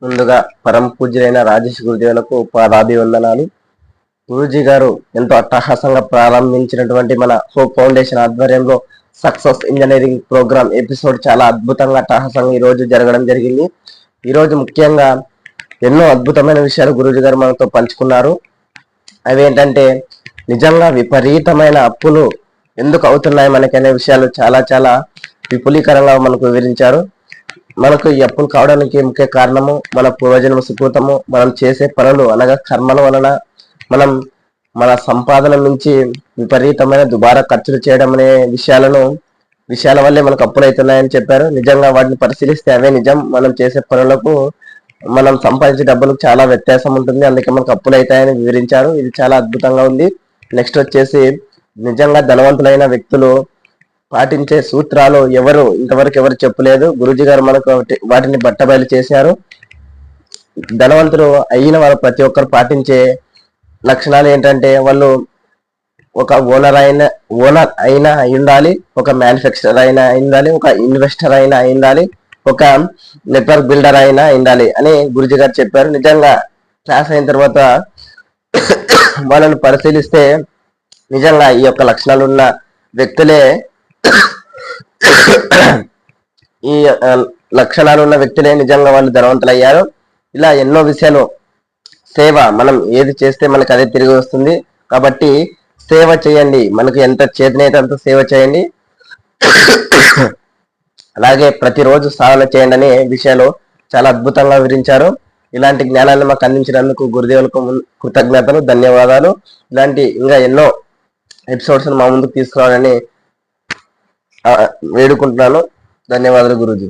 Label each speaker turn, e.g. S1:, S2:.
S1: ముందుగా పరమ పూజ్యులైన రాజేష్ గురుదేవులకు పాదాభివందనాలు. గురూజీ గారు ఎంతో అట్టహాసంగా ప్రారంభించినటువంటి మన హోప్ ఫౌండేషన్ ఆధ్వర్యంలో సక్సెస్ ఇంజనీరింగ్ ప్రోగ్రామ్ ఎపిసోడ్ చాలా అద్భుతంగా అట్టహాసంగా ఈ రోజు జరగడం జరిగింది. ఈ రోజు ముఖ్యంగా ఎన్నో అద్భుతమైన విషయాలు గురూజీ గారు మనతో పంచుకున్నారు. అవి ఏంటంటే నిజంగా విపరీతమైన అప్పులు ఎందుకు అవుతున్నాయి మనకనే విషయాలు చాలా చాలా విపులీకరంగా మనకు వివరించారు. మనకు ఈ అప్పులు కావడానికి ముఖ్య కారణము మన పూర్వజన్మ సుకృతము, మనం చేసే పనులు అనగా కర్మల వలన మనం మన సంపాదన నుంచి విపరీతమైన దుబారా ఖర్చులు చేయడం అనే విషయాల వల్లే మనకు అప్పులు అవుతున్నాయని చెప్పారు. నిజంగా వాటిని పరిశీలిస్తే అవే నిజం. మనం చేసే పనులకు మనం సంపాదించే డబ్బులకు చాలా వ్యత్యాసం ఉంటుంది, అందుకే మనకు అప్పులు అవుతాయని వివరించారు. ఇది చాలా అద్భుతంగా ఉంది. నెక్స్ట్ వచ్చేసి నిజంగా ధనవంతులైన వ్యక్తులు పాటించే సూత్రాలు ఇంతవరకు ఎవరు చెప్పలేదు. గురూజీ గారు మనకు వాటిని బట్టబయలు చేశారు. ధనవంతులు అయిన వారు ప్రతి ఒక్కరు పాటించే లక్షణాలు ఏంటంటే వాళ్ళు ఒక ఓనర్ అయినా అయి ఉండాలి, ఒక మ్యానుఫ్యాక్చరర్ అయినా అయి ఉండాలి, ఒక ఇన్వెస్టర్ అయినా అయి ఉండాలి, ఒక నెట్వర్క్ బిల్డర్ అయినా ఉండాలి అని గురూజీ గారు చెప్పారు. నిజంగా క్లాస్ అయిన తర్వాత వాళ్ళని పరిశీలిస్తే నిజంగా ఈ యొక్క లక్షణాలు ఉన్న వ్యక్తులే ఈ లక్షణాలు ఉన్న వ్యక్తులే నిజంగా వాళ్ళు ధనవంతులు అయ్యారు. ఇలా ఎన్నో విషయాలు. సేవ, మనం ఏది చేస్తే మనకు అదే తిరిగి వస్తుంది. కాబట్టి సేవ చేయండి, మనకు ఎంత చేతనైతే అంత సేవ చేయండి. అలాగే ప్రతిరోజు సాధన చేయండి అనే విషయాలు చాలా అద్భుతంగా వివరించారు. ఇలాంటి జ్ఞానాన్ని మాకు అందించినందుకు గురుదేవులకు కృతజ్ఞతలు, ధన్యవాదాలు. ఇలాంటి ఇంకా ఎన్నో ఎపిసోడ్స్ మా ముందుకు తీసుకురావాలని వేడుకుంటున్నాను. ధన్యవాదాలు గురూజీ.